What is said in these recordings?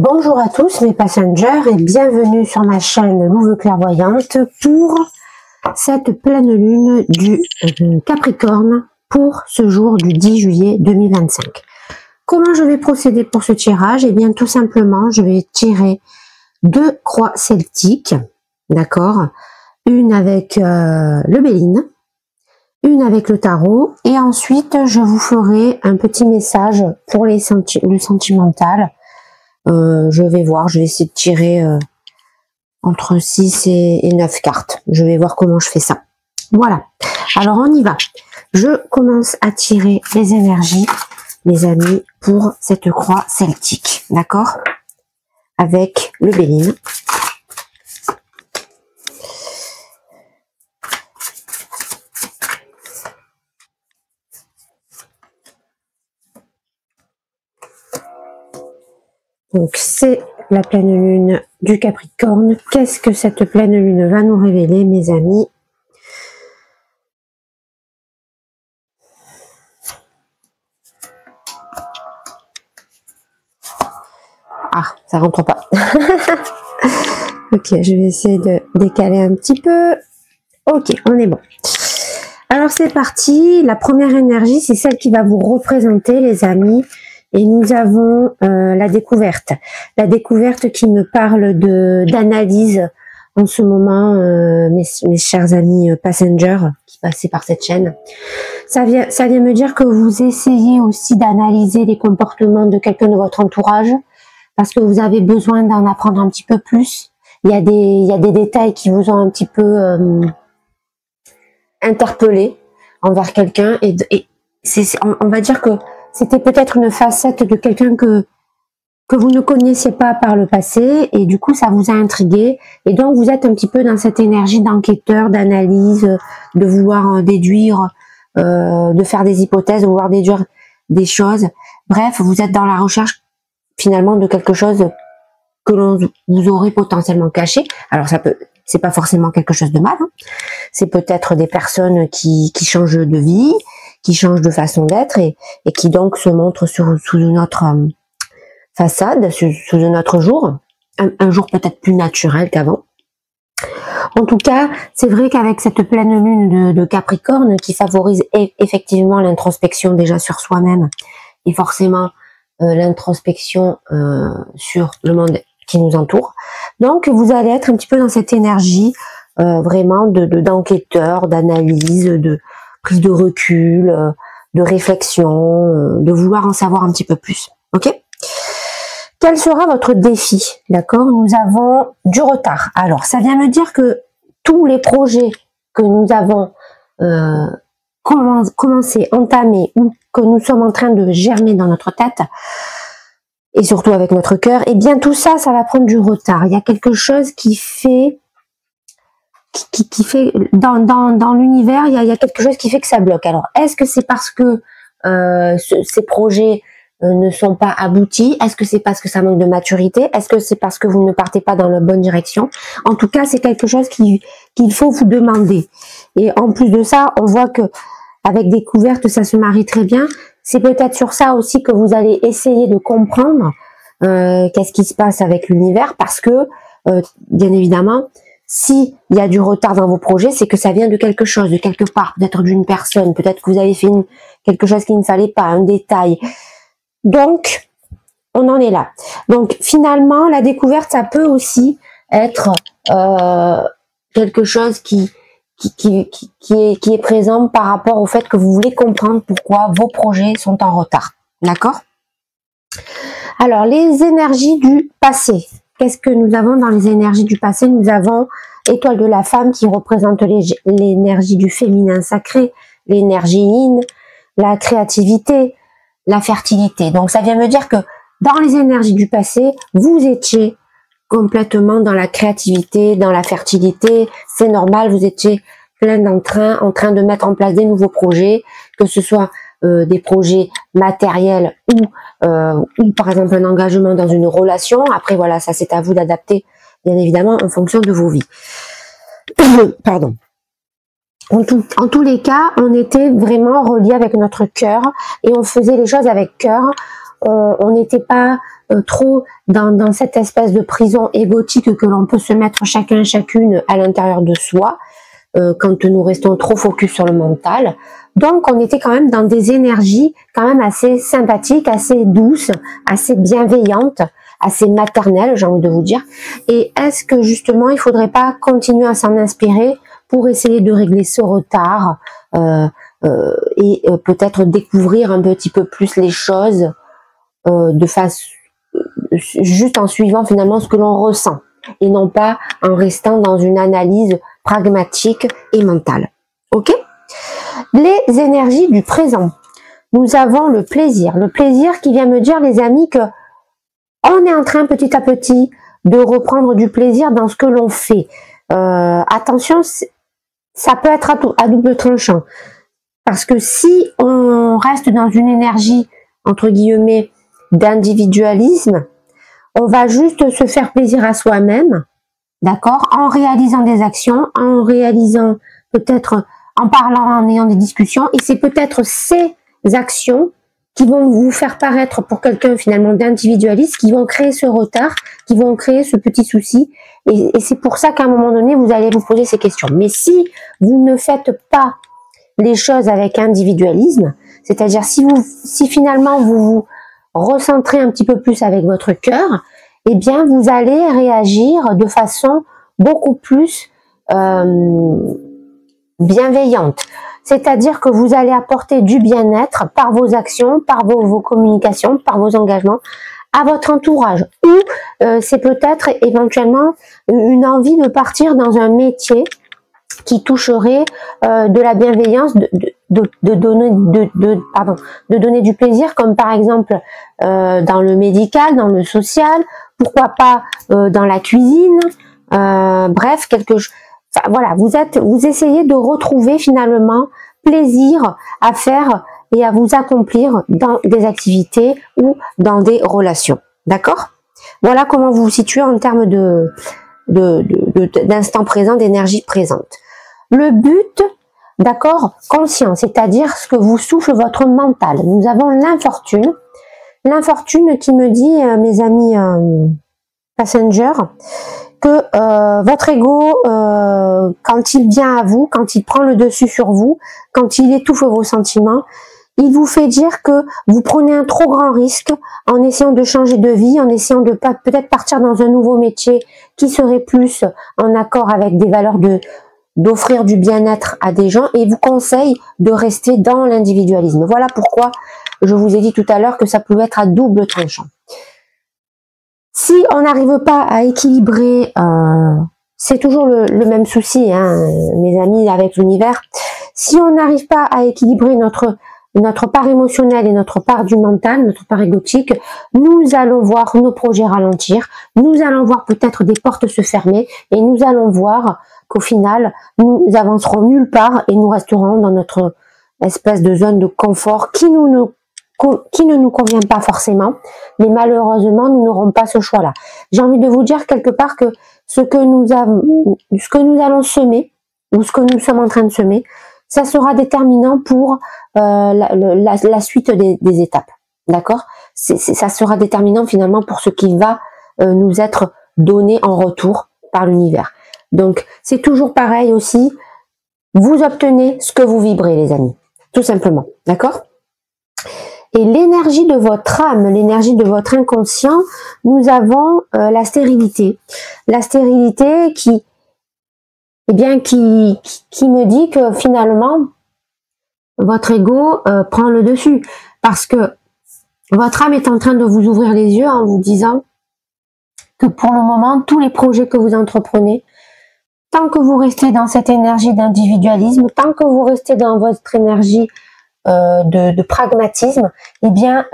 Bonjour à tous mes passengers et bienvenue sur ma chaîne Louve Clairvoyante pour cette pleine lune du Capricorne pour ce jour du 10 juillet 2025. Comment je vais procéder pour ce tirage? Eh bien tout simplement je vais tirer deux croix celtiques, d'accord, une avec le Béline, une avec le tarot, et ensuite je vous ferai un petit message pour le sentimental. Je vais voir, je vais essayer de tirer entre 6 et 9 cartes. Je vais voir comment je fais ça. Voilà, alors on y va. Je commence à tirer les énergies, mes amis, pour cette croix celtique, d'accord? Avec le Béline. Donc c'est la pleine lune du Capricorne. Qu'est-ce que cette pleine lune va nous révéler, mes amis? Ah, ça rentre pas. Ok, je vais essayer de décaler un petit peu. Ok, on est bon. Alors c'est parti. La première énergie, c'est celle qui va vous représenter, les amis. Et nous avons la découverte. La découverte qui me parle d'analyse en ce moment, mes chers amis passengers qui passaient par cette chaîne. Ça vient me dire que vous essayez aussi d'analyser les comportements de quelqu'un de votre entourage parce que vous avez besoin d'en apprendre un petit peu plus. Il y a des détails qui vous ont un petit peu interpellé envers quelqu'un et on va dire que c'était peut-être une facette de quelqu'un que vous ne connaissiez pas par le passé et du coup ça vous a intrigué et donc vous êtes un petit peu dans cette énergie d'enquêteur, d'analyse, de vouloir déduire, de faire des hypothèses, de vouloir déduire des choses. Bref, vous êtes dans la recherche finalement de quelque chose que vous aurez potentiellement caché. Alors c'est pas forcément quelque chose de mal, hein. C'est peut-être des personnes qui changent de vie, qui changent de façon d'être et qui donc se montrent sous une autre façade, sous un autre jour, un jour peut-être plus naturel qu'avant. En tout cas, c'est vrai qu'avec cette pleine lune de Capricorne qui favorise effectivement l'introspection déjà sur soi-même et forcément l'introspection sur le monde qui nous entoure. Donc vous allez être un petit peu dans cette énergie vraiment d'enquêteur, d'analyse, de prise de recul, de réflexion, de vouloir en savoir un petit peu plus. Ok? Quel sera votre défi? D'accord? Nous avons du retard. Alors, ça vient me dire que tous les projets que nous avons commencé, entamés, ou que nous sommes en train de germer dans notre tête, et surtout avec notre cœur, eh bien tout ça, ça va prendre du retard. Il y a quelque chose qui fait dans l'univers, il y a quelque chose qui fait que ça bloque. Alors, est-ce que c'est parce que ces projets ne sont pas aboutis? Est-ce que c'est parce que ça manque de maturité? Est-ce que c'est parce que vous ne partez pas dans la bonne direction? En tout cas, c'est quelque chose qu'il faut vous demander. Et en plus de ça, on voit que avec découverte, ça se marie très bien. C'est peut-être sur ça aussi que vous allez essayer de comprendre qu'est-ce qui se passe avec l'univers, parce que, bien évidemment, si il y a du retard dans vos projets, c'est que ça vient de quelque chose, de quelque part, peut-être d'une personne, peut-être que vous avez fait quelque chose qu'il ne fallait pas, un détail. Donc, on en est là. Donc, finalement, la découverte, ça peut aussi être quelque chose qui est présent par rapport au fait que vous voulez comprendre pourquoi vos projets sont en retard. D'accord? Alors, les énergies du passé. Qu'est-ce que nous avons dans les énergies du passé? Nous avons étoile de la femme qui représente l'énergie du féminin sacré, l'énergie yin, la créativité, la fertilité. Donc, ça vient me dire que dans les énergies du passé, vous étiez complètement dans la créativité, dans la fertilité. C'est normal, vous étiez plein en train de mettre en place des nouveaux projets, que ce soit des projets matériels ou par exemple un engagement dans une relation. Après voilà, ça c'est à vous d'adapter bien évidemment en fonction de vos vies. Pardon. En tous les cas, on était vraiment reliés avec notre cœur et on faisait les choses avec cœur. on n'était pas trop dans cette espèce de prison égotique que l'on peut se mettre chacun chacune à l'intérieur de soi quand nous restons trop focus sur le mental. Donc on était quand même dans des énergies quand même assez sympathiques, assez douces, assez bienveillantes, assez maternelles, j'ai envie de vous dire. Et est-ce que justement il faudrait pas continuer à s'en inspirer pour essayer de régler ce retard et peut-être découvrir un petit peu plus les choses de face juste en suivant finalement ce que l'on ressent et non pas en restant dans une analyse pragmatique et mentale. Ok? Les énergies du présent. Nous avons le plaisir qui vient me dire, les amis, que on est en train petit à petit de reprendre du plaisir dans ce que l'on fait. Attention, ça peut être à double tranchant. Parce que si on reste dans une énergie, entre guillemets, d'individualisme, on va juste se faire plaisir à soi-même, d'accord, en réalisant des actions, en réalisant peut-être, en parlant, en ayant des discussions, et c'est peut-être ces actions qui vont vous faire paraître pour quelqu'un finalement d'individualiste, qui vont créer ce retard, qui vont créer ce petit souci, et c'est pour ça qu'à un moment donné, vous allez vous poser ces questions. Mais si vous ne faites pas les choses avec individualisme, c'est-à-dire si finalement vous vous recentrez un petit peu plus avec votre cœur, eh bien vous allez réagir de façon beaucoup plus bienveillante. C'est-à-dire que vous allez apporter du bien-être par vos actions, par vos communications, par vos engagements à votre entourage. Ou c'est peut-être éventuellement une envie de partir dans un métier qui toucherait de la bienveillance, de donner du plaisir, comme par exemple dans le médical, dans le social, pourquoi pas dans la cuisine, bref, enfin, voilà, vous essayez de retrouver finalement plaisir à faire et à vous accomplir dans des activités ou dans des relations, d'accord? Voilà comment vous vous situez en termes d'instant présent, d'énergie présente. Le but, d'accord, conscient, c'est-à-dire ce que vous souffle votre mental. Nous avons l'infortune qui me dit, mes amis passengers, que votre ego, quand il vient à vous, quand il prend le dessus sur vous, quand il étouffe vos sentiments, il vous fait dire que vous prenez un trop grand risque en essayant de changer de vie, en essayant de peut-être partir dans un nouveau métier qui serait plus en accord avec des valeurs d'offrir du bien-être à des gens, et vous conseille de rester dans l'individualisme. Voilà pourquoi je vous ai dit tout à l'heure que ça pouvait être à double tranchant. Si on n'arrive pas à équilibrer, c'est toujours le même souci, hein, mes amis, avec l'univers. Si on n'arrive pas à équilibrer notre part émotionnelle et notre part du mental, notre part égotique, nous allons voir nos projets ralentir, nous allons voir peut-être des portes se fermer, et nous allons voir qu'au final, nous avancerons nulle part et nous resterons dans notre espèce de zone de confort qui ne nous convient pas forcément, mais malheureusement, nous n'aurons pas ce choix-là. J'ai envie de vous dire quelque part que ce que nous allons semer, ou ce que nous sommes en train de semer, ça sera déterminant pour la suite des étapes. D'accord? Ça sera déterminant finalement pour ce qui va nous être donné en retour par l'univers. Donc, c'est toujours pareil aussi. Vous obtenez ce que vous vibrez, les amis. Tout simplement. D'accord? Et l'énergie de votre âme, l'énergie de votre inconscient, nous avons la stérilité. La stérilité qui me dit que finalement, votre ego prend le dessus. Parce que votre âme est en train de vous ouvrir les yeux en vous disant que pour le moment, tous les projets que vous entreprenez, tant que vous restez dans cette énergie d'individualisme, tant que vous restez dans votre énergie de pragmatisme, eh bien,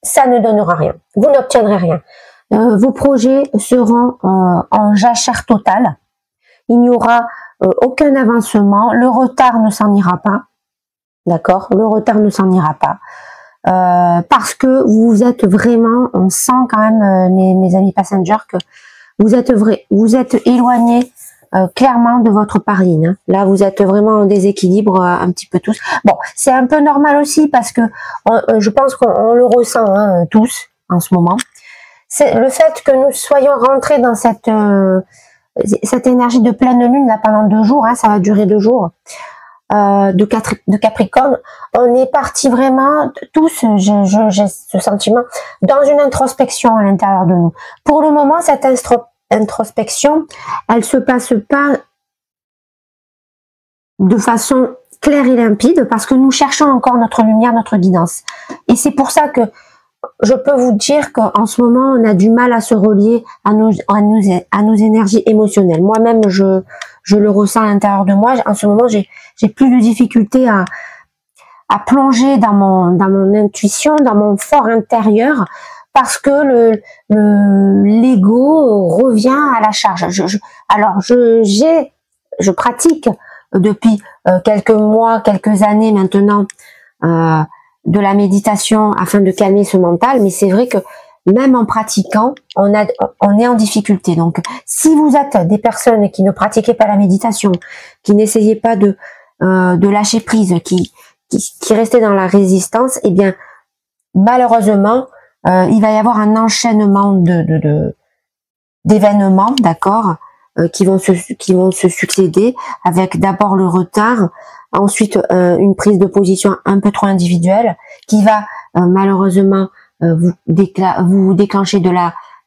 ça ne donnera rien. Vous n'obtiendrez rien. Vos projets seront en jachère totale. Il n'y aura aucun avancement. Le retard ne s'en ira pas. D'accord? Le retard ne s'en ira pas. Parce que vous êtes vraiment, on sent quand même, mes amis passengers, que vous êtes éloignés clairement de votre parline. Hein. Là, vous êtes vraiment en déséquilibre un petit peu tous. Bon, c'est un peu normal aussi parce que je pense qu'on le ressent hein, tous en ce moment. C'est le fait que nous soyons rentrés dans cette énergie de pleine lune là pendant 2 jours. Hein, ça va durer 2 jours. De Capricorne, on est parti vraiment tous, j'ai ce sentiment, dans une introspection à l'intérieur de nous. Pour le moment, cette introspection, elle se passe pas de façon claire et limpide parce que nous cherchons encore notre lumière, notre guidance. Et c'est pour ça que je peux vous dire qu'en ce moment, on a du mal à se relier à nos énergies émotionnelles. Moi-même, je le ressens à l'intérieur de moi. En ce moment, j'ai plus de difficulté à plonger dans mon intuition, dans mon fort intérieur, parce que l'ego revient à la charge. Je pratique depuis quelques mois, quelques années maintenant de la méditation afin de calmer ce mental, mais c'est vrai que même en pratiquant, on est en difficulté. Donc, si vous êtes des personnes qui ne pratiquaient pas la méditation, qui n'essayaient pas de lâcher prise, qui restaient dans la résistance, eh bien, malheureusement, il va y avoir un enchaînement d'événements, d'accord, qui vont se succéder, avec d'abord le retard, ensuite une prise de position un peu trop individuelle, qui va malheureusement vous déclencher de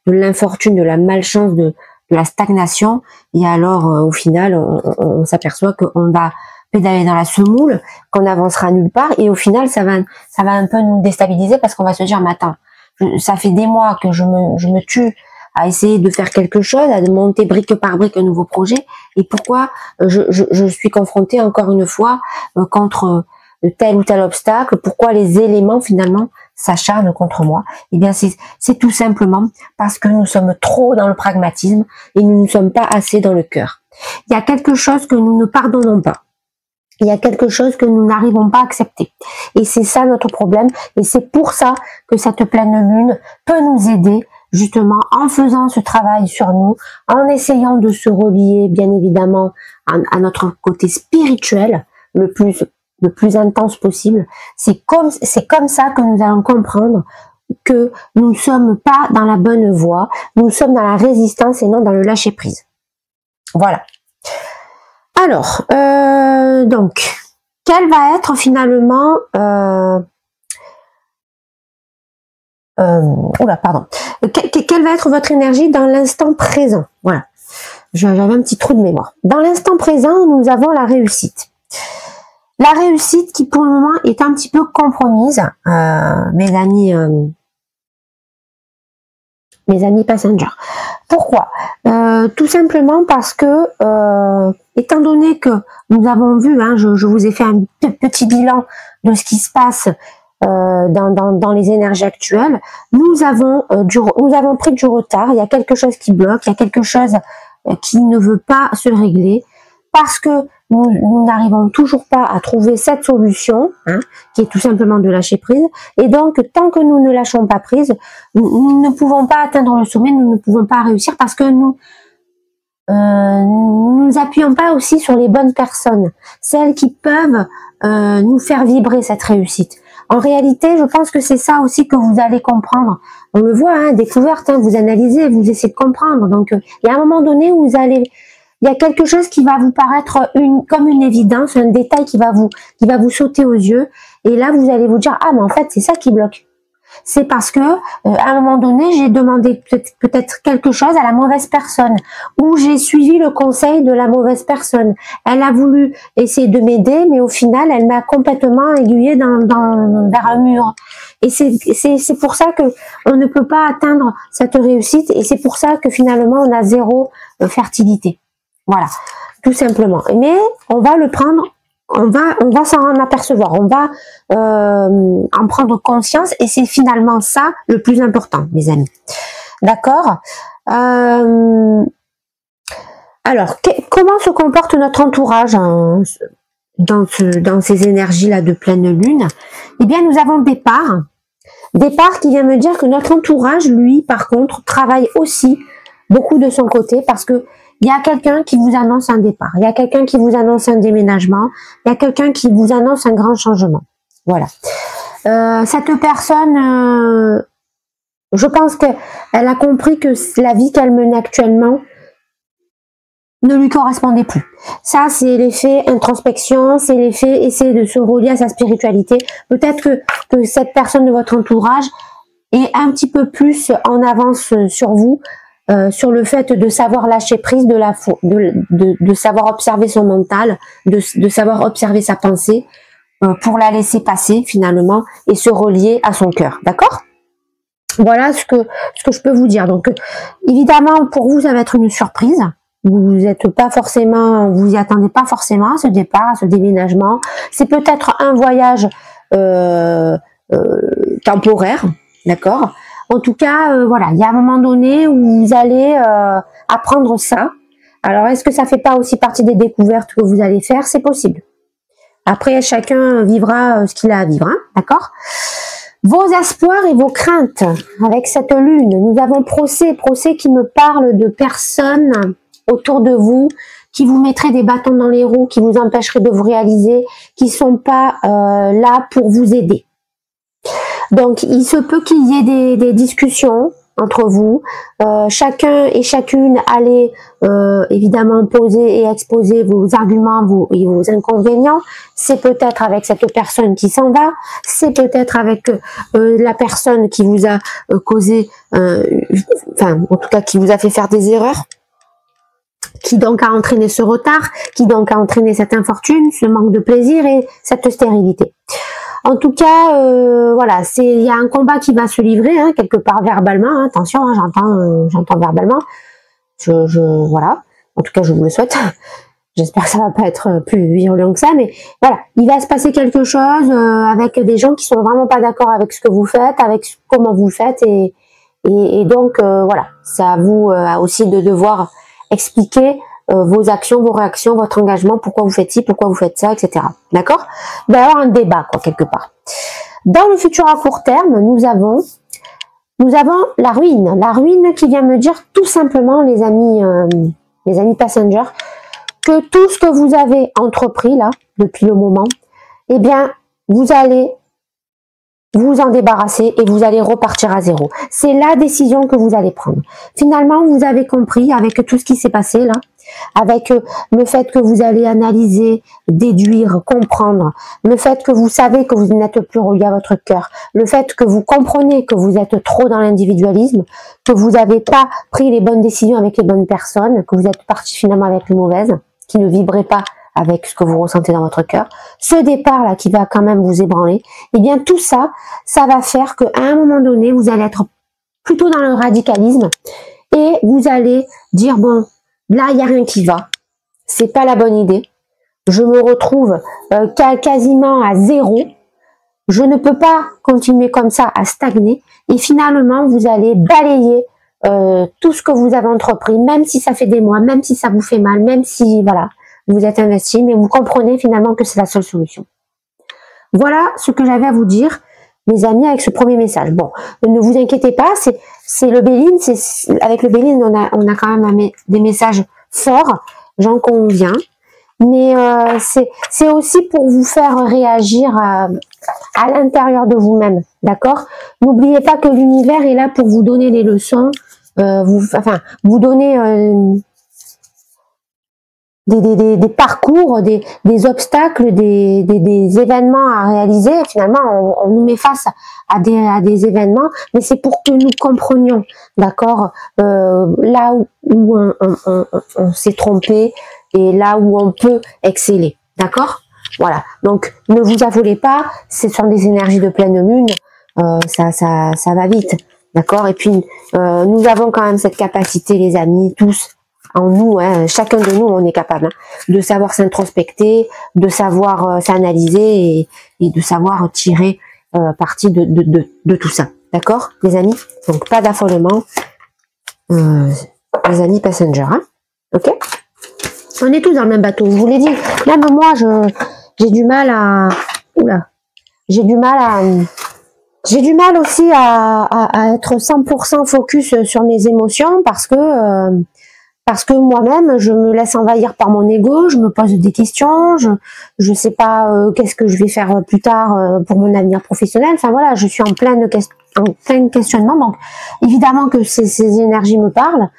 l'infortune, de la malchance, de la stagnation, et alors au final on s'aperçoit qu'on va pédaler dans la semoule, qu'on n'avancera nulle part, et au final ça va un peu nous déstabiliser parce qu'on va se dire mais attends, ça fait des mois que je me tue à essayer de faire quelque chose, à monter brique par brique un nouveau projet, et pourquoi je suis confrontée encore une fois contre tel ou tel obstacle, pourquoi les éléments finalement s'acharnent contre moi? Eh bien c'est tout simplement parce que nous sommes trop dans le pragmatisme et nous ne sommes pas assez dans le cœur. Il y a quelque chose que nous ne pardonnons pas. Il y a quelque chose que nous n'arrivons pas à accepter. Et c'est ça notre problème. Et c'est pour ça que cette pleine lune peut nous aider, justement, en faisant ce travail sur nous, en essayant de se relier, bien évidemment, à notre côté spirituel, le plus intense possible. C'est comme ça que nous allons comprendre que nous ne sommes pas dans la bonne voie, nous sommes dans la résistance et non dans le lâcher prise. Voilà. Alors, donc, quelle va être finalement quelle va être votre énergie dans l'instant présent? Voilà, j'avais un petit trou de mémoire. Dans l'instant présent, nous avons la réussite. La réussite qui pour le moment est un petit peu compromise, mes amis passengers. Pourquoi? Tout simplement parce que, étant donné que nous avons vu, hein, je vous ai fait un petit bilan de ce qui se passe dans les énergies actuelles, nous avons pris du retard, il y a quelque chose qui bloque, il y a quelque chose qui ne veut pas se régler, parce que nous n'arrivons toujours pas à trouver cette solution, hein, qui est tout simplement de lâcher prise. Et donc, tant que nous ne lâchons pas prise, nous ne pouvons pas atteindre le sommet, nous ne pouvons pas réussir parce que nous nous appuyons pas aussi sur les bonnes personnes, celles qui peuvent nous faire vibrer cette réussite. En réalité, je pense que c'est ça aussi que vous allez comprendre. On le voit, hein, découverte, hein, vous analysez, vous essayez de comprendre. Donc, il y a un moment donné où il y a quelque chose qui va vous paraître comme une évidence, un détail qui va vous sauter aux yeux. Et là, vous allez vous dire, ah, mais en fait, c'est ça qui bloque. C'est parce que, à un moment donné, j'ai demandé peut-être quelque chose à la mauvaise personne, ou j'ai suivi le conseil de la mauvaise personne. Elle a voulu essayer de m'aider, mais au final, elle m'a complètement aiguillée vers un mur. Et c'est pour ça que on ne peut pas atteindre cette réussite, et c'est pour ça que finalement, on a 0 fertilité. Voilà, tout simplement. Mais on va le prendre, on va s'en apercevoir, on va en prendre conscience, et c'est finalement ça le plus important, mes amis. D'accord. Alors, comment se comporte notre entourage dans ces énergies-là de pleine lune? Eh bien, nous avons Départ qui vient me dire que notre entourage, lui, par contre, travaille aussi beaucoup de son côté, parce que il y a quelqu'un qui vous annonce un départ, il y a quelqu'un qui vous annonce un déménagement, il y a quelqu'un qui vous annonce un grand changement. Voilà. Cette personne, je pense qu'elle a compris que la vie qu'elle menait actuellement ne lui correspondait plus. Ça, c'est l'effet introspection, c'est l'effet essayer de se relier à sa spiritualité. Peut-être que cette personne de votre entourage est un petit peu plus en avance sur vous, sur le fait de savoir lâcher prise, de savoir observer son mental, de savoir observer sa pensée, pour la laisser passer finalement et se relier à son cœur. D'accord ? Voilà ce que je peux vous dire. Donc, évidemment, pour vous, ça va être une surprise. Vous êtes pas forcément, vous y attendez pas forcément à ce départ, à ce déménagement. C'est peut-être un voyage temporaire, d'accord. En tout cas, voilà, il y a un moment donné où vous allez apprendre ça. Alors, est-ce que ça fait pas aussi partie des découvertes que vous allez faire? C'est possible. Après, chacun vivra ce qu'il a à vivre, hein, d'accord. Vos espoirs et vos craintes avec cette lune. Nous avons procès qui me parle de personnes autour de vous qui vous mettraient des bâtons dans les roues, qui vous empêcheraient de vous réaliser, qui sont pas là pour vous aider. Donc, il se peut qu'il y ait des discussions entre vous. Chacun et chacune allez évidemment poser et exposer vos arguments et vos inconvénients. C'est peut-être avec cette personne qui s'en va, c'est peut-être avec la personne qui vous a causé, enfin en tout cas qui vous a fait faire des erreurs, qui donc a entraîné ce retard, qui donc a entraîné cette infortune, ce manque de plaisir et cette stérilité. En tout cas, voilà, il y a un combat qui va se livrer, hein, quelque part verbalement. Hein, attention, hein, j'entends verbalement. Voilà. En tout cas, je vous le souhaite. J'espère que ça va pas être plus virulent que ça, mais voilà, il va se passer quelque chose avec des gens qui sont vraiment pas d'accord avec ce que vous faites, avec comment vous le faites, et donc voilà, c'est à vous aussi de devoir expliquer vos actions, vos réactions, votre engagement, pourquoi vous faites ci, pourquoi vous faites ça, etc. D'accord ? Il va y avoir un débat, quoi, quelque part. Dans le futur à court terme, nous avons la ruine qui vient me dire tout simplement, les amis passengers, que tout ce que vous avez entrepris là, depuis le moment, eh bien, vous allez vous en débarrasser et vous allez repartir à zéro. C'est la décision que vous allez prendre. Finalement, vous avez compris avec tout ce qui s'est passé là, avec le fait que vous allez analyser, déduire, comprendre, le fait que vous savez que vous n'êtes plus relié à votre cœur, le fait que vous comprenez que vous êtes trop dans l'individualisme, que vous n'avez pas pris les bonnes décisions avec les bonnes personnes, que vous êtes parti finalement avec les mauvaises, qui ne vibraient pas avec ce que vous ressentez dans votre cœur, ce départ-là qui va quand même vous ébranler, eh bien tout ça, ça va faire qu'à un moment donné, vous allez être plutôt dans le radicalisme et vous allez dire, bon, là, il n'y a rien qui va, c'est pas la bonne idée, je me retrouve quasiment à zéro, je ne peux pas continuer comme ça à stagner, et finalement, vous allez balayer tout ce que vous avez entrepris, même si ça fait des mois, même si ça vous fait mal, même si, voilà, vous êtes investi, mais vous comprenez finalement que c'est la seule solution. Voilà ce que j'avais à vous dire, mes amis, avec ce premier message. Bon, ne vous inquiétez pas, c'est le Béline, avec le Béline, on a quand même des messages forts, j'en conviens, mais c'est aussi pour vous faire réagir à l'intérieur de vous-même, d'accord? N'oubliez pas que l'univers est là pour vous donner des leçons, vous donner des parcours, des obstacles, des événements à réaliser. Finalement, on nous met face à des événements, mais c'est pour que nous comprenions, d'accord, là où on s'est trompé et là où on peut exceller, d'accord. Voilà. Donc, ne vous affolez pas. Ce sont des énergies de pleine lune. Ça va vite, d'accord. Et puis, nous avons quand même cette capacité, les amis, tous. En nous, hein, chacun de nous, on est capable de savoir s'introspecter, de savoir s'analyser et de savoir tirer parti de tout ça. D'accord, les amis? Donc, pas d'affolement, les amis passengers. Hein, ok? On est tous dans le même bateau, je vous l'ai dit. Même moi, j'ai du mal à... Oula. J'ai du mal aussi à être 100% focus sur mes émotions parce que parce que moi-même, je me laisse envahir par mon ego, je me pose des questions, je sais pas qu'est-ce que je vais faire plus tard pour mon avenir professionnel. Enfin voilà, je suis en plein questionnement. Donc évidemment que ces énergies me parlent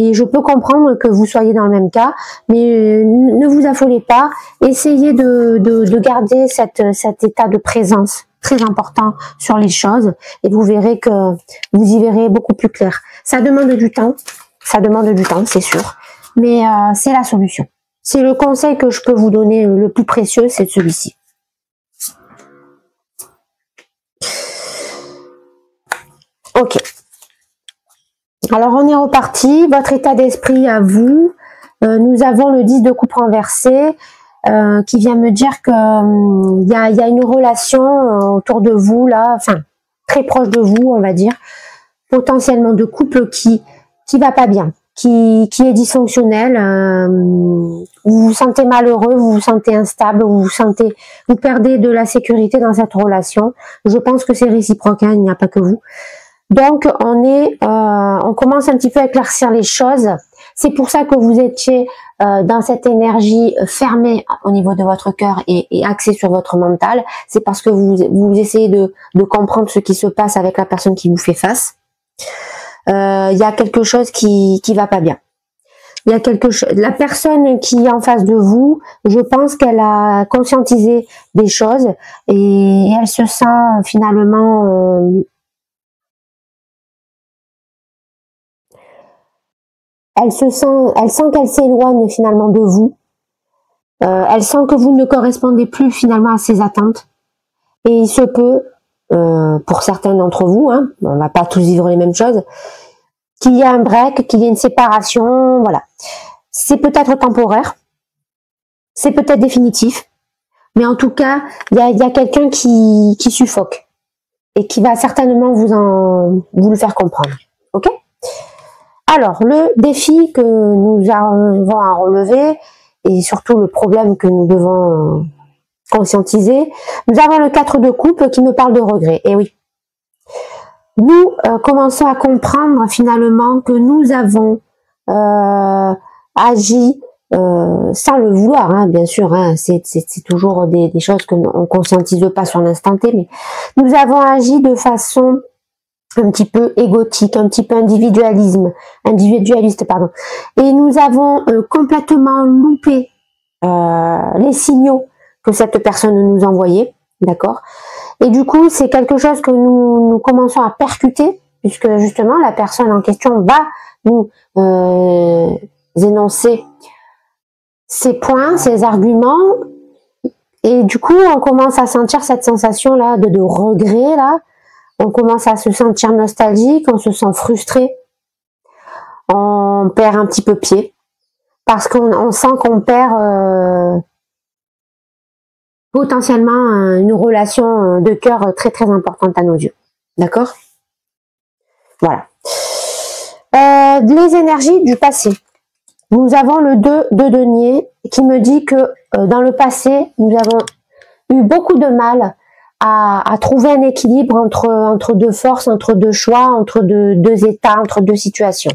et je peux comprendre que vous soyez dans le même cas, mais ne vous affolez pas. Essayez de garder cet état de présence très important sur les choses et vous verrez que vous y verrez beaucoup plus clair. Ça demande du temps. Ça demande du temps, c'est sûr, mais c'est la solution. C'est le conseil que je peux vous donner le plus précieux, c'est celui-ci. Ok. Alors on est reparti. Votre état d'esprit à vous. Nous avons le 10 de coupe renversé qui vient me dire que y a une relation autour de vous là, enfin très proche de vous, on va dire, potentiellement de couple qui va pas bien, qui est dysfonctionnel, vous vous sentez malheureux, vous vous sentez instable, vous perdez de la sécurité dans cette relation. Je pense que c'est réciproque, hein, il n'y a pas que vous. Donc on commence un petit peu à éclaircir les choses. C'est pour ça que vous étiez dans cette énergie fermée au niveau de votre cœur et axée sur votre mental. C'est parce que vous essayez de comprendre ce qui se passe avec la personne qui vous fait face. Il y a quelque chose qui va pas bien. Il y a quelque chose. La personne qui est en face de vous, je pense qu'elle a conscientisé des choses et elle se sent finalement elle sent qu'elle s'éloigne finalement de vous. Elle sent que vous ne correspondez plus finalement à ses attentes. Et il se peut, pour certains d'entre vous, hein, on va pas tous vivre les mêmes choses, qu'il y ait un break, qu'il y ait une séparation, voilà. C'est peut-être temporaire, c'est peut-être définitif, mais en tout cas, il y a quelqu'un qui suffoque et qui va certainement vous le faire comprendre. Ok? Alors, le défi que nous avons à relever et surtout le problème que nous devons conscientiser, nous avons le 4 de coupe qui me parle de regret. Et oui, nous commençons à comprendre finalement que nous avons agi sans le vouloir, hein, bien sûr, hein, c'est toujours des choses que on conscientise pas sur l'instant T, mais nous avons agi de façon un petit peu égotique, un petit peu individualiste, pardon, et nous avons complètement loupé les signaux que cette personne nous envoyait, d'accord. Et du coup, c'est quelque chose que nous commençons à percuter, puisque justement, la personne en question va nous énoncer ses points, ses arguments, et du coup, on commence à sentir cette sensation-là de regret, là. On commence à se sentir nostalgique, on se sent frustré, on perd un petit peu pied, parce qu'on sent qu'on perd potentiellement une relation de cœur très très importante à nos yeux. D'accord? Voilà. Les énergies du passé. Nous avons le 2 de denier qui me dit que dans le passé, nous avons eu beaucoup de mal à trouver un équilibre entre deux forces, entre deux choix, entre deux états, entre deux situations.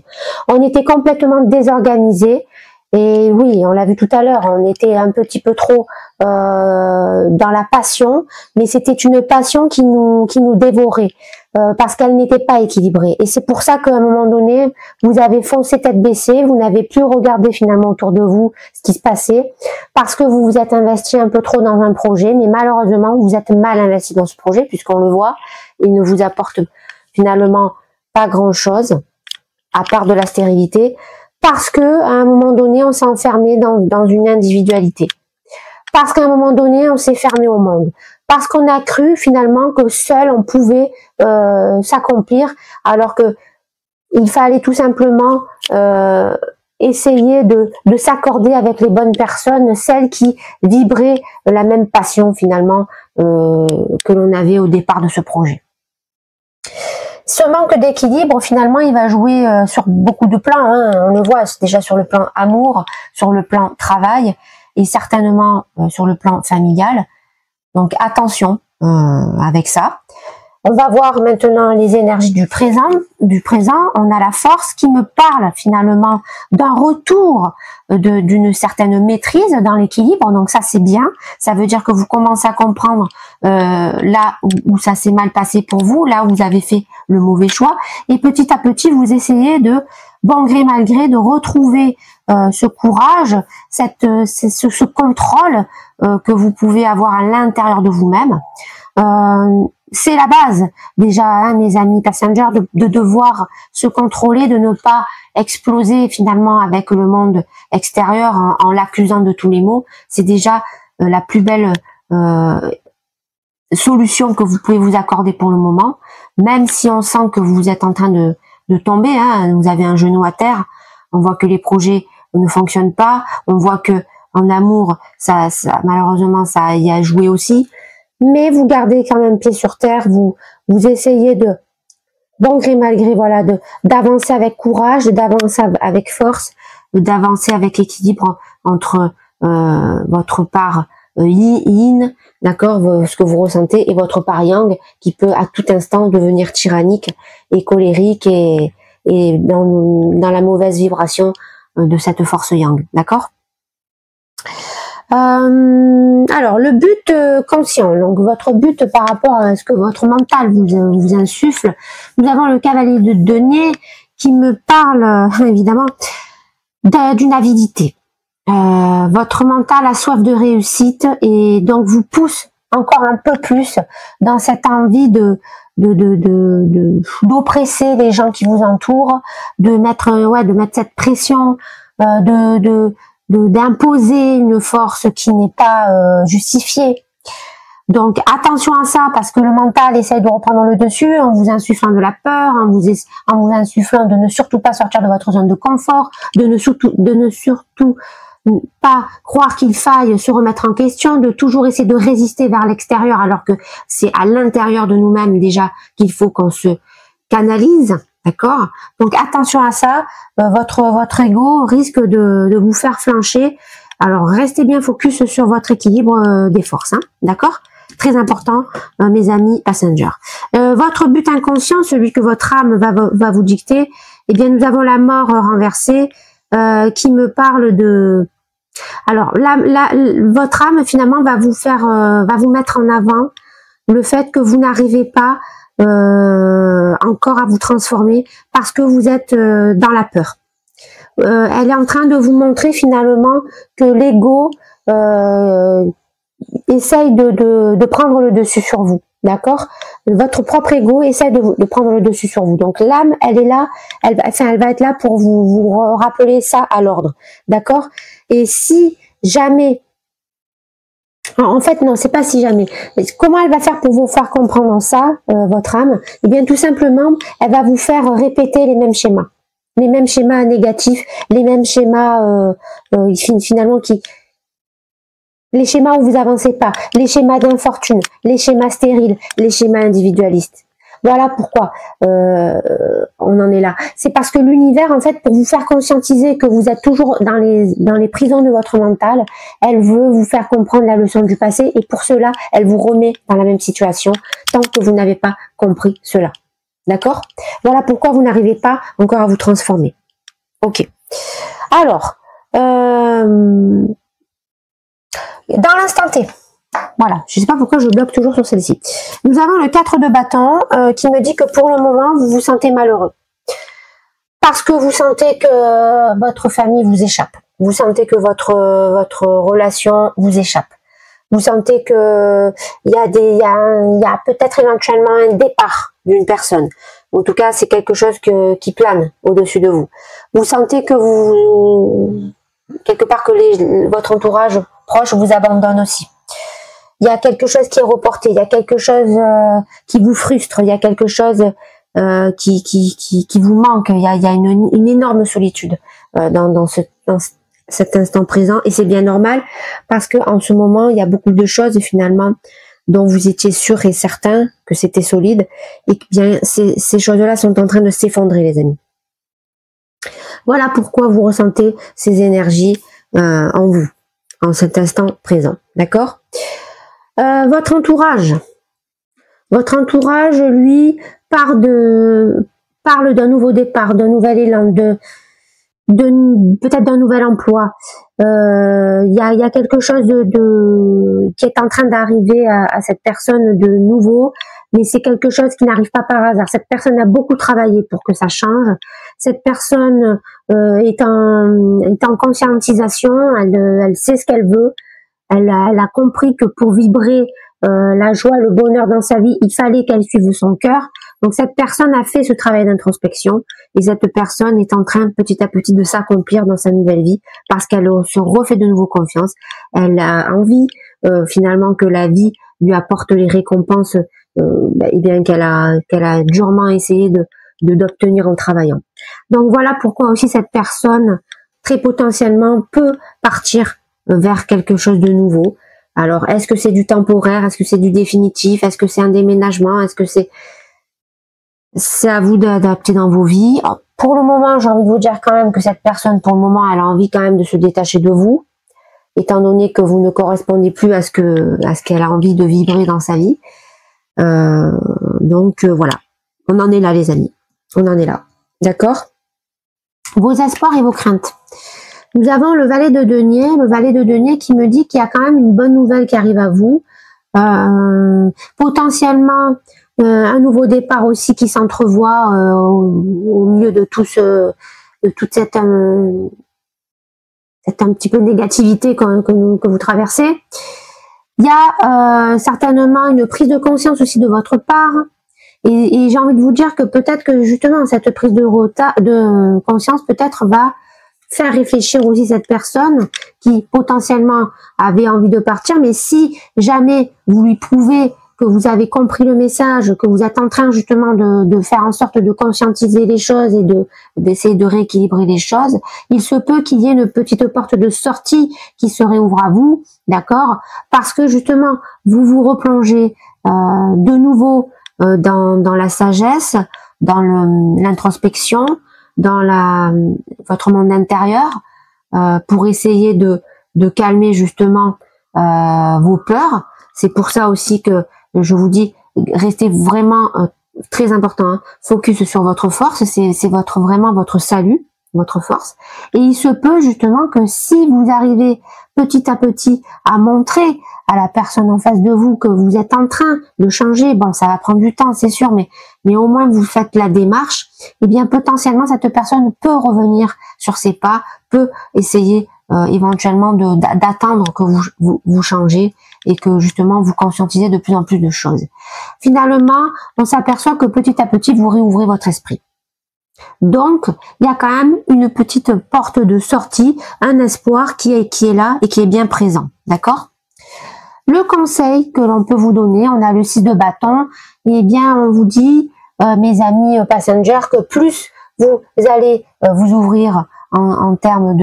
On était complètement désorganisés. Et oui, on l'a vu tout à l'heure, on était un petit peu trop dans la passion, mais c'était une passion qui nous dévorait parce qu'elle n'était pas équilibrée. Et c'est pour ça qu'à un moment donné, vous avez foncé tête baissée, vous n'avez plus regardé finalement autour de vous ce qui se passait, parce que vous vous êtes investi un peu trop dans un projet, mais malheureusement, vous êtes mal investi dans ce projet, puisqu'on le voit, il ne vous apporte finalement pas grand-chose, à part de la stérilité, parce que à un moment donné, on s'est enfermé dans une individualité. Parce qu'à un moment donné, on s'est fermé au monde. Parce qu'on a cru finalement que seul on pouvait s'accomplir, alors que il fallait tout simplement essayer de s'accorder avec les bonnes personnes, celles qui vibraient la même passion finalement que l'on avait au départ de ce projet. Ce manque d'équilibre, finalement, il va jouer sur beaucoup de plans. Hein. On le voit déjà sur le plan amour, sur le plan travail et certainement sur le plan familial. Donc attention avec ça. On va voir maintenant les énergies du présent. On a la force qui me parle finalement d'un retour d'une certaine maîtrise dans l'équilibre. Donc ça, c'est bien. Ça veut dire que vous commencez à comprendre là où ça s'est mal passé pour vous, là où vous avez fait le mauvais choix. Et petit à petit, vous essayez de, bon gré mal gré, de retrouver ce courage, ce contrôle que vous pouvez avoir à l'intérieur de vous-même. C'est la base déjà, hein, mes amis passengers, de devoir se contrôler, de ne pas exploser finalement avec le monde extérieur en l'accusant de tous les maux. C'est déjà la plus belle solution que vous pouvez vous accorder pour le moment, même si on sent que vous êtes en train de tomber, hein, vous avez un genou à terre, on voit que les projets ne fonctionnent pas, on voit que en amour, ça malheureusement ça y a joué aussi. Mais vous gardez quand même pied sur terre, vous essayez de, bon gré mal gré, voilà, d'avancer avec courage, d'avancer avec force, d'avancer avec équilibre entre votre part yin, d'accord, ce que vous ressentez, et votre part yang, qui peut à tout instant devenir tyrannique et colérique et dans la mauvaise vibration de cette force yang, d'accord. Alors le but conscient, donc votre but par rapport à ce que votre mental vous insuffle, nous avons le cavalier de denier qui me parle évidemment d'une avidité. Votre mental a soif de réussite et donc vous pousse encore un peu plus dans cette envie d'oppresser les gens qui vous entourent, de mettre cette pression, d'imposer une force qui n'est pas justifiée. Donc attention à ça, parce que le mental essaye de reprendre le dessus en vous insufflant de la peur, en vous insufflant de ne surtout pas sortir de votre zone de confort, de ne surtout pas croire qu'il faille se remettre en question, de toujours essayer de résister vers l'extérieur, alors que c'est à l'intérieur de nous-mêmes déjà qu'il faut qu'on se canalise. D'accord? Donc attention à ça, votre ego risque de vous faire flancher. Alors restez bien focus sur votre équilibre des forces, hein, d'accord? Très important, mes amis passengers. Votre but inconscient, celui que votre âme va vous dicter, eh bien nous avons la mort renversée qui me parle de... Alors votre âme finalement va vous mettre en avant le fait que vous n'arrivez pas encore à vous transformer parce que vous êtes dans la peur. Elle est en train de vous montrer finalement que l'ego essaye de prendre le dessus sur vous, d'accord? Votre propre ego essaye de prendre le dessus sur vous. Donc l'âme, elle est là, elle va être là pour vous rappeler ça à l'ordre, d'accord? Et si jamais... En fait, non, c'est pas si jamais. Mais comment elle va faire pour vous faire comprendre ça, votre âme? Eh bien, tout simplement, elle va vous faire répéter les mêmes schémas négatifs, les mêmes schémas finalement les schémas où vous avancez pas, les schémas d'infortune, les schémas stériles, les schémas individualistes. Voilà pourquoi on en est là. C'est parce que l'univers, en fait, pour vous faire conscientiser que vous êtes toujours dans les prisons de votre mental, elle veut vous faire comprendre la leçon du passé et pour cela, elle vous remet dans la même situation tant que vous n'avez pas compris cela. D'accord? Voilà pourquoi vous n'arrivez pas encore à vous transformer. Ok. Alors, dans l'instant T, voilà, je ne sais pas pourquoi je bloque toujours sur celle-ci. Nous avons le 4 de bâton qui me dit que pour le moment, vous vous sentez malheureux. Parce que vous sentez que votre famille vous échappe. Vous sentez que votre relation vous échappe. Vous sentez que il y a peut-être éventuellement un départ d'une personne. En tout cas, c'est quelque chose qui plane au-dessus de vous. Vous sentez que quelque part que votre entourage proche vous abandonne aussi. Il y a quelque chose qui est reporté, il y a quelque chose qui vous frustre, il y a quelque chose qui vous manque, il y a une énorme solitude dans cet instant présent et c'est bien normal parce que en ce moment il y a beaucoup de choses finalement dont vous étiez sûr et certain que c'était solide et que bien ces choses-là sont en train de s'effondrer, les amis. Voilà pourquoi vous ressentez ces énergies en vous, en cet instant présent, d'accord? Votre entourage Votre entourage, lui, parle d'un nouveau départ, d'un nouvel élan, peut-être d'un nouvel emploi. Il y a quelque chose qui est en train d'arriver à cette personne de nouveau, mais c'est quelque chose qui n'arrive pas par hasard. Cette personne a beaucoup travaillé pour que ça change. Cette personne est en conscientisation, elle sait ce qu'elle veut. Elle a compris que pour vibrer la joie, le bonheur dans sa vie, il fallait qu'elle suive son cœur. Donc cette personne a fait ce travail d'introspection et cette personne est en train petit à petit de s'accomplir dans sa nouvelle vie parce qu'elle se refait de nouveau confiance. Elle a envie finalement que la vie lui apporte les récompenses et bien qu'elle a durement essayé d'obtenir en travaillant. Donc voilà pourquoi aussi cette personne très potentiellement peut partir vers quelque chose de nouveau. Alors, est-ce que c'est du temporaire? Est-ce que c'est du définitif? Est-ce que c'est un déménagement? Est-ce que c'est à vous d'adapter dans vos vies? Alors, pour le moment, j'ai envie de vous dire quand même que cette personne, pour le moment, elle a envie quand même de se détacher de vous, étant donné que vous ne correspondez plus à ce qu'elle a envie de vibrer dans sa vie. Donc voilà, on en est là, les amis. On en est là. D'accord? Vos espoirs et vos craintes. Nous avons le valet de denier qui me dit qu'il y a quand même une bonne nouvelle qui arrive à vous. Potentiellement un nouveau départ aussi qui s'entrevoit au milieu de toute cette un petit peu de négativité que vous traversez. Il y a certainement une prise de conscience aussi de votre part. Et j'ai envie de vous dire que peut-être que justement cette prise de conscience peut-être va faire réfléchir aussi cette personne qui potentiellement avait envie de partir, mais si jamais vous lui prouvez que vous avez compris le message, que vous êtes en train justement de faire en sorte de conscientiser les choses et d'essayer de rééquilibrer les choses, il se peut qu'il y ait une petite porte de sortie qui se réouvre à vous, d'accord? Parce que justement, vous vous replongez de nouveau dans la sagesse, dans l'introspection, dans votre monde intérieur, pour essayer de calmer justement vos peurs. C'est pour ça aussi que je vous dis, restez vraiment très important, hein, focus sur votre force, c'est vraiment votre salut, votre force. Et il se peut justement que si vous arrivez petit à petit à montrer à la personne en face de vous que vous êtes en train de changer, bon ça va prendre du temps c'est sûr, mais au moins vous faites la démarche, et bien potentiellement cette personne peut revenir sur ses pas, peut essayer éventuellement d'attendre que vous changez et que justement vous conscientisez de plus en plus de choses. Finalement, on s'aperçoit que petit à petit vous réouvrez votre esprit. Donc, il y a quand même une petite porte de sortie, un espoir qui est là et qui est bien présent. D'accord? Le conseil que l'on peut vous donner, on a le 6 de bâton, et bien on vous dit, mes amis passengers, que plus vous allez vous ouvrir en termes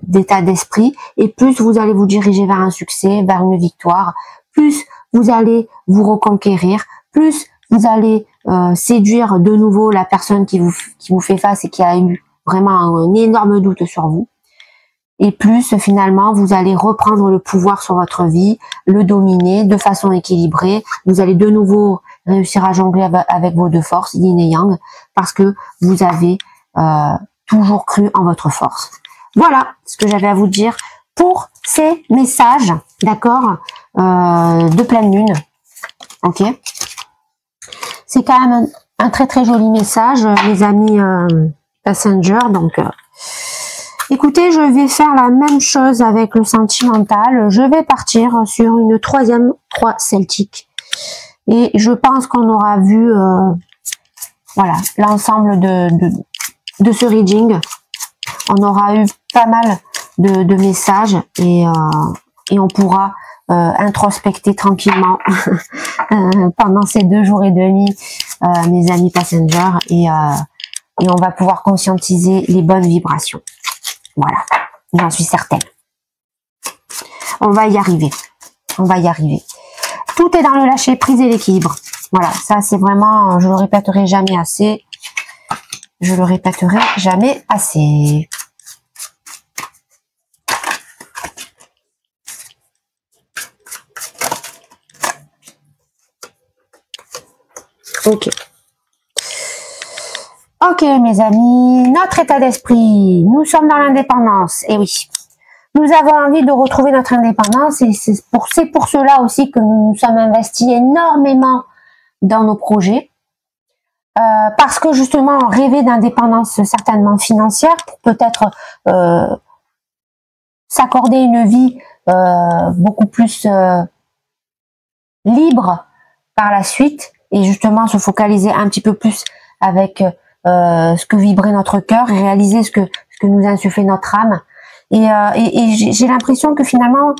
d'état d'esprit, et plus vous allez vous diriger vers un succès, vers une victoire, plus vous allez vous reconquérir, plus vous allez séduire de nouveau la personne qui vous fait face et qui a eu vraiment un énorme doute sur vous. Et plus finalement vous allez reprendre le pouvoir sur votre vie, le dominer de façon équilibrée. Vous allez de nouveau réussir à jongler avec vos deux forces, yin et yang, parce que vous avez toujours cru en votre force. Voilà ce que j'avais à vous dire pour ces messages, d'accord, de pleine lune. Ok, c'est quand même un très très joli message, les amis passengers. Donc écoutez, je vais faire la même chose avec le sentimental. Je vais partir sur une troisième croix celtique. Et je pense qu'on aura vu voilà, l'ensemble de ce reading. On aura eu pas mal de messages et on pourra introspecter tranquillement pendant ces 2 jours et demi, mes amis passengers, et on va pouvoir conscientiser les bonnes vibrations. Voilà, j'en suis certaine. On va y arriver. On va y arriver. Tout est dans le lâcher prise et l'équilibre. Voilà, ça c'est vraiment, je le répéterai jamais assez. Je le répéterai jamais assez. Ok. Ok, mes amis, notre état d'esprit, nous sommes dans l'indépendance, et oui, nous avons envie de retrouver notre indépendance, et c'est pour cela aussi que nous nous sommes investis énormément dans nos projets, parce que justement, on rêvait d'indépendance certainement financière, pour peut-être s'accorder une vie beaucoup plus libre par la suite, et justement se focaliser un petit peu plus avec ce que vibrait notre cœur, réaliser ce que nous insufflait notre âme. Et j'ai l'impression que finalement,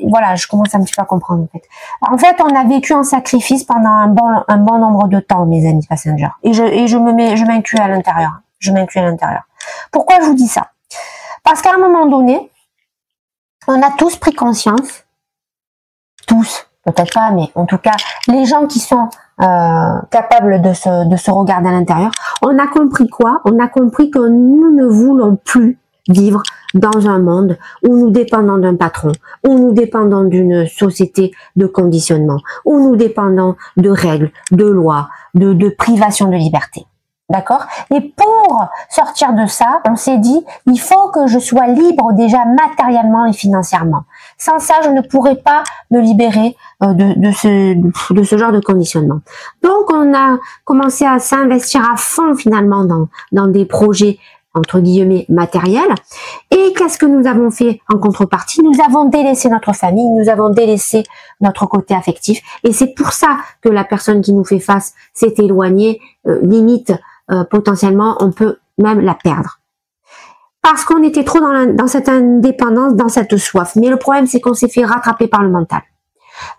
voilà, je commence un petit peu à comprendre en fait. En fait, on a vécu en sacrifice pendant un bon nombre de temps, mes amis passengers. Et je m'inclus à l'intérieur. Je m'inclus à l'intérieur. Pourquoi je vous dis ça? Parce qu'à un moment donné, on a tous pris conscience, tous, peut-être pas, mais en tout cas, les gens qui sont capables de se regarder à l'intérieur, on a compris quoi? On a compris que nous ne voulons plus vivre dans un monde où nous dépendons d'un patron, où nous dépendons d'une société de conditionnement, où nous dépendons de règles, de lois, de privation de liberté. D'accord? Et pour sortir de ça, on s'est dit, il faut que je sois libre déjà matériellement et financièrement. Sans ça, je ne pourrais pas me libérer de ce genre de conditionnement. Donc, on a commencé à s'investir à fond finalement dans des projets entre guillemets matériels. Et qu'est-ce que nous avons fait en contrepartie? Nous avons délaissé notre famille, nous avons délaissé notre côté affectif. Et c'est pour ça que la personne qui nous fait face s'est éloignée, limite potentiellement on peut même la perdre. Parce qu'on était trop dans cette indépendance, dans cette soif. Mais le problème, c'est qu'on s'est fait rattraper par le mental.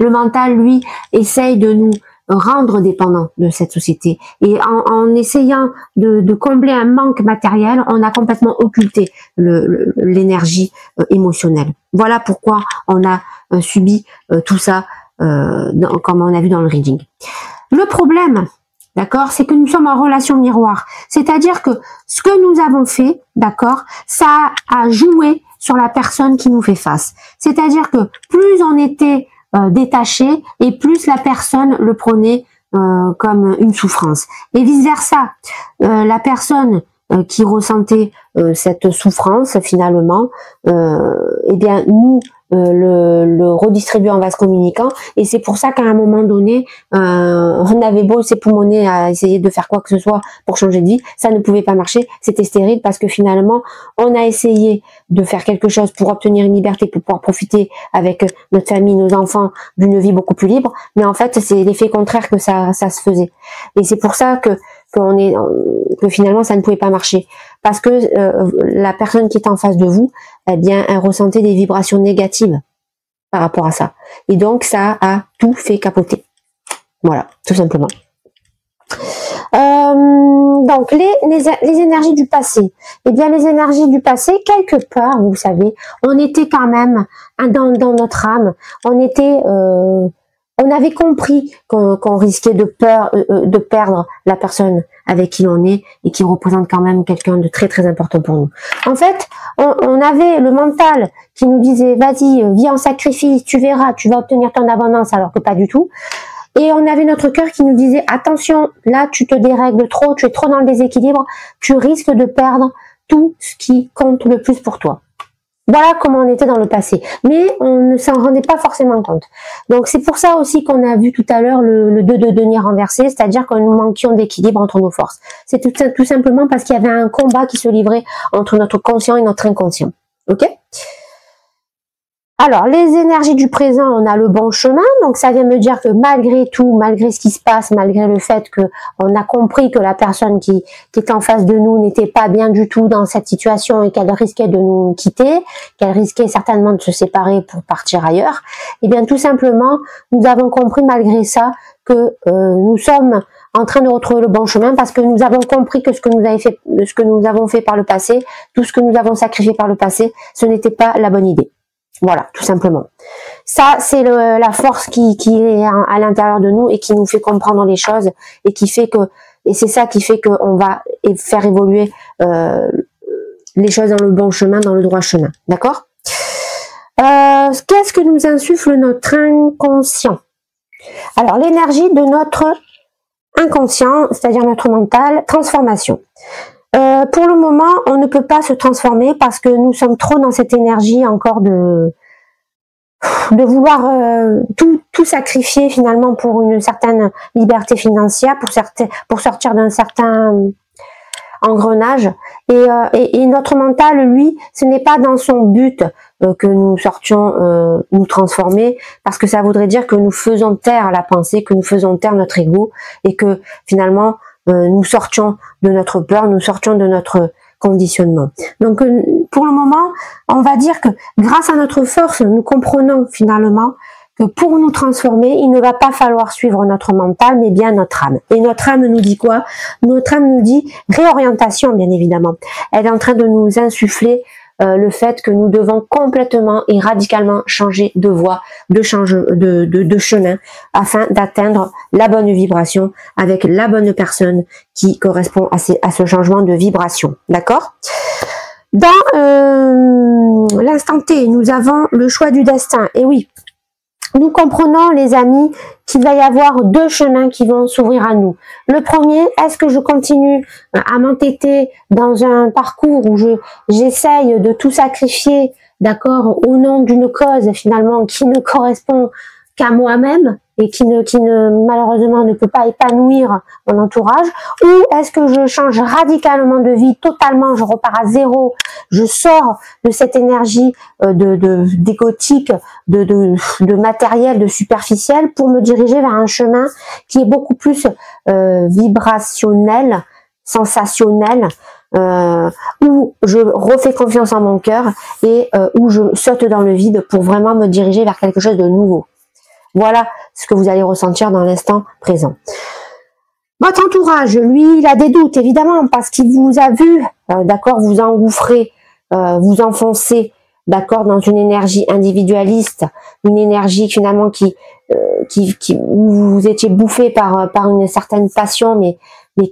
Le mental, lui, essaye de nous rendre dépendants de cette société. Et en essayant de combler un manque matériel, on a complètement occulté l'énergie émotionnelle. Voilà pourquoi on a subi tout ça, comme on a vu dans le reading. Le problème, d'accord, c'est que nous sommes en relation miroir. C'est-à-dire que ce que nous avons fait, d'accord, ça a joué sur la personne qui nous fait face. C'est-à-dire que plus on était détaché et plus la personne le prenait comme une souffrance. Et vice versa, la personne qui ressentait cette souffrance finalement, eh bien nous le redistribuer en vase communicant, et c'est pour ça qu'à un moment donné on avait beau s'époumoner à essayer de faire quoi que ce soit pour changer de vie, ça ne pouvait pas marcher, c'était stérile parce que finalement on a essayé de faire quelque chose pour obtenir une liberté, pour pouvoir profiter avec notre famille, nos enfants d'une vie beaucoup plus libre, mais en fait c'est l'effet contraire que ça se faisait, et c'est pour ça que finalement ça ne pouvait pas marcher, parce que la personne qui est en face de vous, eh bien, elle ressentait des vibrations négatives par rapport à ça, et donc ça a tout fait capoter. Voilà, tout simplement. Donc les énergies du passé, eh bien les énergies du passé, quelque part, vous savez, on était quand même dans notre âme, on avait compris qu'on risquait de perdre la personne avec qui l'on est et qui représente quand même quelqu'un de très très important pour nous. En fait, on avait le mental qui nous disait vas-y, vis en sacrifice, tu verras, tu vas obtenir ton abondance, alors que pas du tout. Et on avait notre cœur qui nous disait attention, là tu te dérègles trop, tu es trop dans le déséquilibre, tu risques de perdre tout ce qui compte le plus pour toi. Voilà comment on était dans le passé, mais on ne s'en rendait pas forcément compte. Donc c'est pour ça aussi qu'on a vu tout à l'heure le 2 de denier renversé, c'est-à-dire que nous manquions d'équilibre entre nos forces. C'est tout simplement parce qu'il y avait un combat qui se livrait entre notre conscient et notre inconscient. Ok ? Alors, les énergies du présent, on a le bon chemin, donc ça vient me dire que malgré tout, malgré ce qui se passe, malgré le fait que on a compris que la personne qui est en face de nous n'était pas bien du tout dans cette situation et qu'elle risquait de nous quitter, qu'elle risquait certainement de se séparer pour partir ailleurs, et bien tout simplement, nous avons compris malgré ça que nous sommes en train de retrouver le bon chemin parce que nous avons compris que ce que nous avons fait par le passé, tout ce que nous avons sacrifié par le passé, ce n'était pas la bonne idée. Voilà, tout simplement. Ça, c'est la force qui est à l'intérieur de nous et qui nous fait comprendre les choses et qui fait et c'est ça qui fait qu'on va faire évoluer les choses dans le bon chemin, dans le droit chemin. D'accord ? Qu'est-ce que nous insuffle notre inconscient ? Alors, l'énergie de notre inconscient, c'est-à-dire notre mental, transformation. Pour le moment, on ne peut pas se transformer parce que nous sommes trop dans cette énergie encore de vouloir tout sacrifier finalement pour une certaine liberté financière, pour sortir d'un certain engrenage. Et notre mental, lui, ce n'est pas dans son but que nous sortions nous transformer, parce que ça voudrait dire que nous faisons taire la pensée, que nous faisons taire notre ego, et que finalement nous sortions de notre peur, nous sortions de notre conditionnement. Donc pour le moment, on va dire que grâce à notre force, nous comprenons finalement que pour nous transformer, il ne va pas falloir suivre notre mental, mais bien notre âme. Et notre âme nous dit quoi? Notre âme nous dit réorientation, bien évidemment. Elle est en train de nous insuffler le fait que nous devons complètement et radicalement changer de voie, de chemin, afin d'atteindre la bonne vibration avec la bonne personne qui correspond à ce changement de vibration. D'accord? Dans l'instant T, nous avons le choix du destin. Et oui, nous comprenons, les amis, qu'il va y avoir deux chemins qui vont s'ouvrir à nous. Le premier, est-ce que je continue à m'entêter dans un parcours où j'essaye de tout sacrifier, d'accord, au nom d'une cause finalement qui ne correspond qu'à moi-même et qui malheureusement ne peut pas épanouir mon entourage, ou est-ce que je change radicalement de vie, totalement, je repars à zéro, je sors de cette énergie d'égotique, de matériel, de superficiel, pour me diriger vers un chemin qui est beaucoup plus vibrationnel, sensationnel, où je refais confiance en mon cœur et où je saute dans le vide pour vraiment me diriger vers quelque chose de nouveau. Voilà ce que vous allez ressentir dans l'instant présent. Votre entourage, lui, il a des doutes, évidemment, parce qu'il vous a vu, d'accord, vous engouffrer, vous enfoncer, d'accord, dans une énergie individualiste, une énergie finalement où vous étiez bouffé par une certaine passion, mais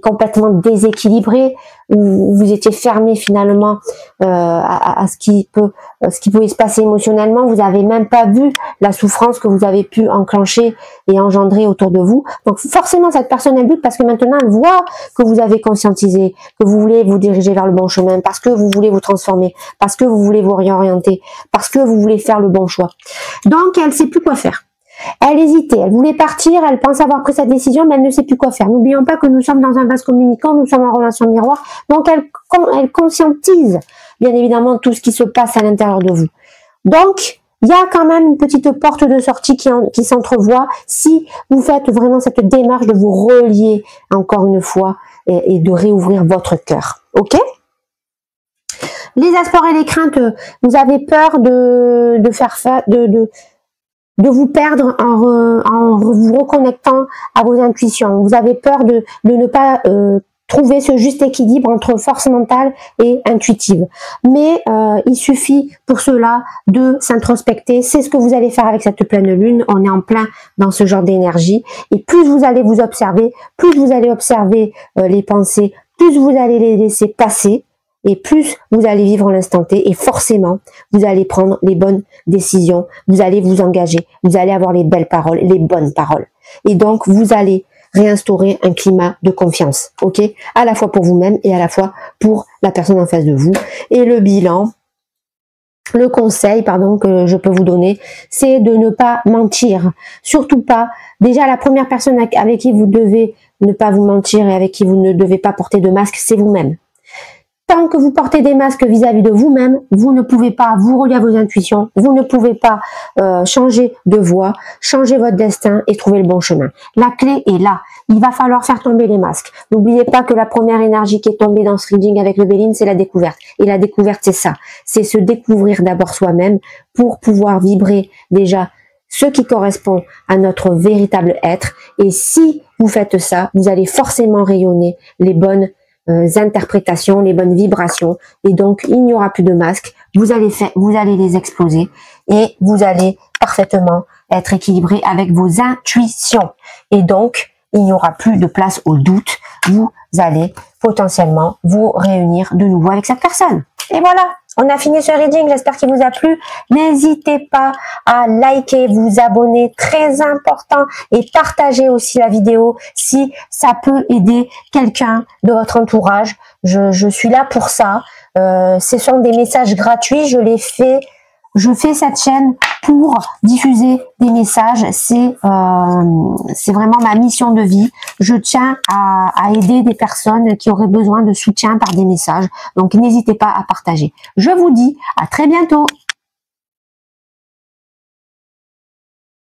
complètement déséquilibré, où vous étiez fermé finalement à ce qui pouvait se passer émotionnellement. Vous n'avez même pas vu la souffrance que vous avez pu enclencher et engendrer autour de vous. Donc forcément cette personne elle doute, parce que maintenant elle voit que vous avez conscientisé, que vous voulez vous diriger vers le bon chemin, parce que vous voulez vous transformer, parce que vous voulez vous réorienter, parce que vous voulez faire le bon choix. Donc elle ne sait plus quoi faire. Elle hésitait, elle voulait partir, elle pense avoir pris sa décision, mais elle ne sait plus quoi faire. N'oublions pas que nous sommes dans un vase communicant, nous sommes en relation miroir, donc elle conscientise bien évidemment tout ce qui se passe à l'intérieur de vous. Donc, il y a quand même une petite porte de sortie qui s'entrevoit si vous faites vraiment cette démarche de vous relier encore une fois et de réouvrir votre cœur. Ok ? Les espoirs et les craintes, vous avez peur de vous perdre en vous reconnectant à vos intuitions. Vous avez peur de ne pas trouver ce juste équilibre entre force mentale et intuitive. Mais il suffit pour cela de s'introspecter. C'est ce que vous allez faire avec cette pleine lune. On est en plein dans ce genre d'énergie. Et plus vous allez vous observer, plus vous allez observer les pensées, plus vous allez les laisser passer, et plus vous allez vivre l'instant T, et forcément, vous allez prendre les bonnes décisions, vous allez vous engager, vous allez avoir les belles paroles, les bonnes paroles. Et donc, vous allez réinstaurer un climat de confiance, ok? À la fois pour vous-même et à la fois pour la personne en face de vous. Et le bilan, le conseil, pardon, que je peux vous donner, c'est de ne pas mentir. Surtout pas. Déjà, la première personne avec qui vous devez ne pas vous mentir et avec qui vous ne devez pas porter de masque, c'est vous-même. Tant que vous portez des masques vis-à-vis de vous-même, vous ne pouvez pas vous relier à vos intuitions, vous ne pouvez pas changer de voie, changer votre destin et trouver le bon chemin. La clé est là. Il va falloir faire tomber les masques. N'oubliez pas que la première énergie qui est tombée dans ce reading avec le Béline, c'est la découverte. Et la découverte, c'est ça. C'est se découvrir d'abord soi-même pour pouvoir vibrer déjà ce qui correspond à notre véritable être. Et si vous faites ça, vous allez forcément rayonner les bonnes interprétations, les bonnes vibrations, et donc il n'y aura plus de masques, vous allez les exploser et vous allez parfaitement être équilibré avec vos intuitions, et donc il n'y aura plus de place au doute, vous allez potentiellement vous réunir de nouveau avec cette personne. Et voilà, On a fini ce reading, j'espère qu'il vous a plu. N'hésitez pas à liker, vous abonner, très important, et partager aussi la vidéo si ça peut aider quelqu'un de votre entourage. Je suis là pour ça. Ce sont des messages gratuits, je fais cette chaîne pour diffuser des messages. C'est vraiment ma mission de vie. Je tiens à aider des personnes qui auraient besoin de soutien par des messages. Donc n'hésitez pas à partager. Je vous dis à très bientôt.